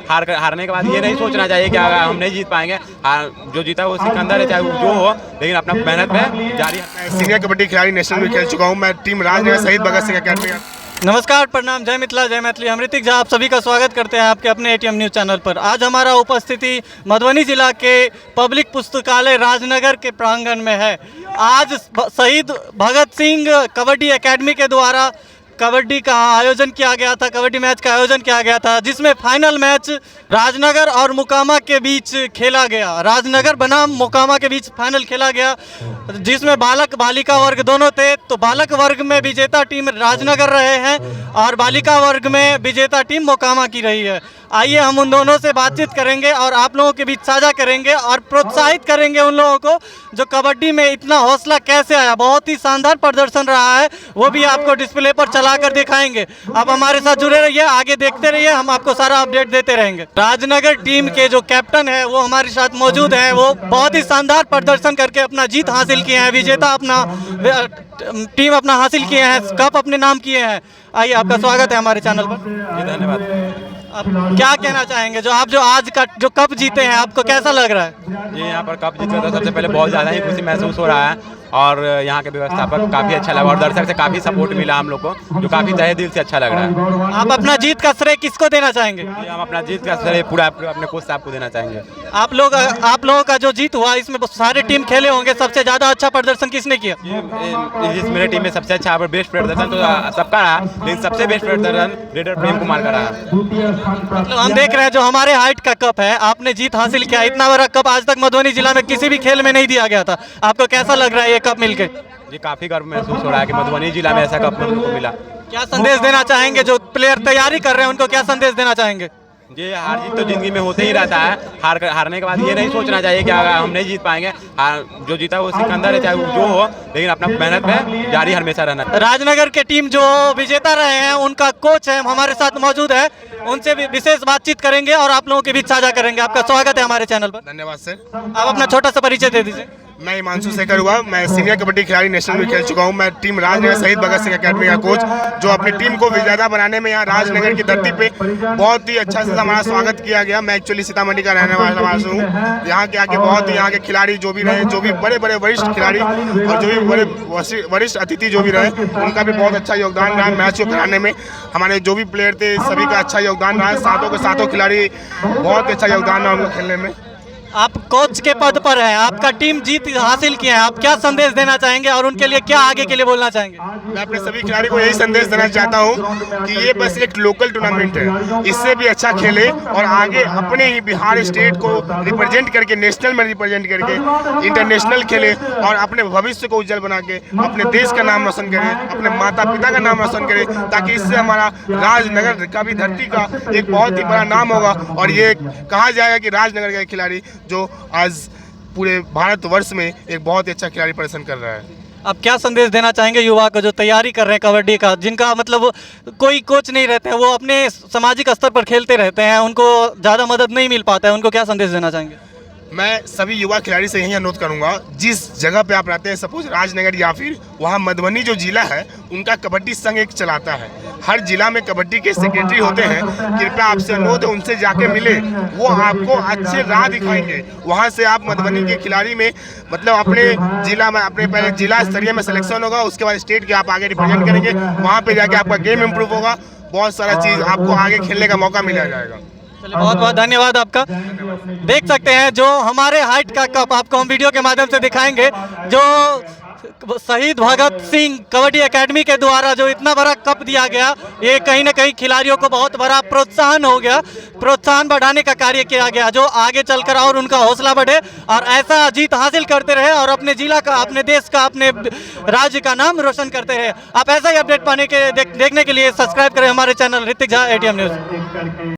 हारने के बाद ये नहीं सोचना चाहिए कि हम नहीं जीत पाएंगे। जो जीता वो सिकंदर है, चाहे वो जो हो, लेकिन अपना मेहनत पे जारी। सीनियर कबड्डी खिलाड़ी नेशनल में खेल चुका हूँ। मैं टीम राजनगर शहीद भगत सिंह अकेडमी। नमस्कार, प्रणाम, जय मिथिला, जय मैथिली। हम ऋतिक झा आप सभी का स्वागत करते हैं आपके अपने एटीएम न्यूज़ चैनल पर। आज हमारा उपस्थिति मधुबनी जिला के पब्लिक पुस्तकालय राजनगर के प्रांगण में है। आज शहीद भगत सिंह कबड्डी एकेडमी के द्वारा कबड्डी का आयोजन किया गया था, कबड्डी मैच का आयोजन किया गया था, जिसमें फाइनल मैच राजनगर और मोकामा के बीच खेला गया। राजनगर बनाम मोकामा के बीच फाइनल खेला गया, जिसमें बालक बालिका वर्ग दोनों थे। तो बालक वर्ग में विजेता टीम राजनगर रहे हैं और बालिका वर्ग में विजेता टीम मोकामा की रही है। आइए हम उन दोनों से बातचीत करेंगे और आप लोगों के बीच साझा करेंगे और प्रोत्साहित करेंगे उन लोगों को जो कबड्डी में इतना हौसला कैसे आया। बहुत ही शानदार प्रदर्शन रहा है, वो भी आपको डिस्प्ले पर चला कर दिखाएंगे। आप हमारे साथ जुड़े रहिए, आगे देखते रहिए, हम आपको सारा अपडेट देते रहेंगे। राजनगर टीम के जो कैप्टन है वो हमारे साथ मौजूद हैं। वो बहुत ही शानदार प्रदर्शन करके अपना जीत हासिल किए हैं, विजेता अपना टीम अपना हासिल किए हैं, कप अपने नाम किए हैं। आइए, आपका स्वागत है हमारे चैनल पर। जी धन्यवाद। आप क्या कहना चाहेंगे, जो आज का जो कप जीते हैं, आपको कैसा लग रहा है? जी, यहाँ पर कप जीते तो सबसे पहले बहुत ज़्यादा ही खुशी महसूस हो रहा है और यहाँ के व्यवस्थापक काफ़ी अच्छा लगा और दर्शक से काफ़ी सपोर्ट मिला हम लोग को, जो काफ़ी तहे दिल से अच्छा लग रहा है। आप अपना जीत का श्रेय किसको देना चाहेंगे? जी, हम अपना जीत का श्रेय पूरा अपने कोच साहब को देना चाहेंगे। आप लोगों का जो जीत हुआ, इसमें सारे टीम खेले होंगे, सबसे ज़्यादा अच्छा प्रदर्शन किसने किया? इस मेरे टीम में सबसे अच्छा बेस्ट प्रदर्शन तो सबका रहा, लेकिन सबसे बेस्ट प्रदर्शन रेडर प्रेम कुमार का रहा। मतलब हम देख रहे हैं जो हमारे हाइट का कप है, आपने जीत हासिल किया। इतना बड़ा कप आज तक मधुबनी जिला में किसी भी खेल में नहीं दिया गया था। आपको कैसा लग रहा है ये कप मिलके? जी, काफ़ी गर्व महसूस हो रहा है कि मधुबनी जिला में ऐसा कप को मिला। क्या संदेश देना चाहेंगे जो प्लेयर तैयारी कर रहे हैं, उनको क्या संदेश देना चाहेंगे? जी, हार जीत तो जिंदगी में होते ही रहता है। हारने के बाद ये नहीं सोचना चाहिए कि हम नहीं जीत पाएंगे। जो जीता वो सिकंदर है, चाहे वो जो हो, लेकिन अपना मेहनत पे जारी हमेशा रहना। राजनगर के टीम जो विजेता रहे हैं, उनका कोच है हमारे साथ मौजूद है, उनसे भी विशेष बातचीत करेंगे और आप लोगों के बीच साझा करेंगे। आपका स्वागत है हमारे चैनल पर। धन्यवाद सर। आप अपना छोटा सा परिचय दे दीजिए। मैं हिमांशु शेखर हुआ। मैं सीनियर कबड्डी खिलाड़ी नेशनल में खेल चुका हूँ। मैं टीम राजनगर शहीद भगत सिंह अकेडमी का कोच, जो अपनी टीम को विजेता बनाने में यहाँ राजनगर की धरती पे बहुत ही अच्छा से हमारा स्वागत किया गया। मैं एक्चुअली सीतामढ़ी का रहने वाला हूँ। यहाँ के आके बहुत ही यहाँ के खिलाड़ी जो भी रहे, जो भी बड़े बड़े वरिष्ठ खिलाड़ी और जो भी बड़े वरिष्ठ अतिथि जो भी रहे, उनका भी बहुत अच्छा योगदान रहा मैच को कराने में। हमारे जो भी प्लेयर थे सभी का अच्छा योगदान रहा। सातों के सातों खिलाड़ी बहुत अच्छा योगदान रहा उनको खेलने में। आप कोच के पद पर हैं, आपका टीम जीत हासिल किया है, आप क्या संदेश देना चाहेंगे और उनके लिए क्या आगे के लिए बोलना चाहेंगे? मैं अपने सभी खिलाड़ी को यही संदेश देना चाहता हूं कि ये बस एक लोकल टूर्नामेंट है, इससे भी अच्छा खेले और आगे अपने ही बिहार स्टेट को रिप्रेजेंट करके, नेशनल में रिप्रेजेंट करके इंटरनेशनल खेले और अपने भविष्य को उज्जवल बना के अपने देश का नाम रोशन करे, अपने माता पिता का नाम रोशन करे, ताकि इससे हमारा राजनगर का भी धरती का एक बहुत ही बड़ा नाम होगा। और ये कहा जाएगा कि राजनगर का खिलाड़ी जो आज पूरे भारतवर्ष में एक बहुत ही अच्छा खिलाड़ी प्रदर्शन कर रहा है। आप क्या संदेश देना चाहेंगे युवा को जो तैयारी कर रहे हैं कबड्डी का, जिनका मतलब कोई कोच नहीं रहते हैं, वो अपने सामाजिक स्तर पर खेलते रहते हैं, उनको ज़्यादा मदद नहीं मिल पाता है, उनको क्या संदेश देना चाहेंगे? मैं सभी युवा खिलाड़ी से यही अनुरोध करूंगा, जिस जगह पे आप रहते हैं, सपोज राजनगर या फिर वहाँ मधुबनी जो जिला है, उनका कबड्डी संघ एक चलाता है। हर जिला में कबड्डी के सेक्रेटरी होते हैं। कृपया आपसे अनुरोध है उनसे जाके मिले, वो आपको अच्छे राह दिखाएंगे। वहाँ से आप मधुबनी के खिलाड़ी में मतलब अपने जिला में अपने पहले जिला स्तरीय में सिलेक्शन होगा, उसके बाद स्टेट के आप आगे रिप्रेजेंट करेंगे। वहाँ पे जाके आपका गेम इम्प्रूव होगा, बहुत सारा चीज़ आपको आगे खेलने का मौका मिला जाएगा। चलिए, बहुत बहुत धन्यवाद आपका। देख सकते हैं जो हमारे हाइट का कप आपको हम वीडियो के माध्यम से दिखाएंगे, जो शहीद भगत सिंह कबड्डी एकेडमी के द्वारा जो इतना बड़ा कप दिया गया, ये कहीं ना कहीं खिलाड़ियों को बहुत बड़ा प्रोत्साहन हो गया, प्रोत्साहन बढ़ाने का कार्य किया गया, जो आगे चलकर और उनका हौसला बढ़े और ऐसा जीत हासिल करते रहे और अपने जिला का, अपने देश का, अपने राज्य का नाम रोशन करते रहे। आप ऐसा ही अपडेट पाने के देखने के लिए सब्सक्राइब करें हमारे channel Hrithik Jha ATM news.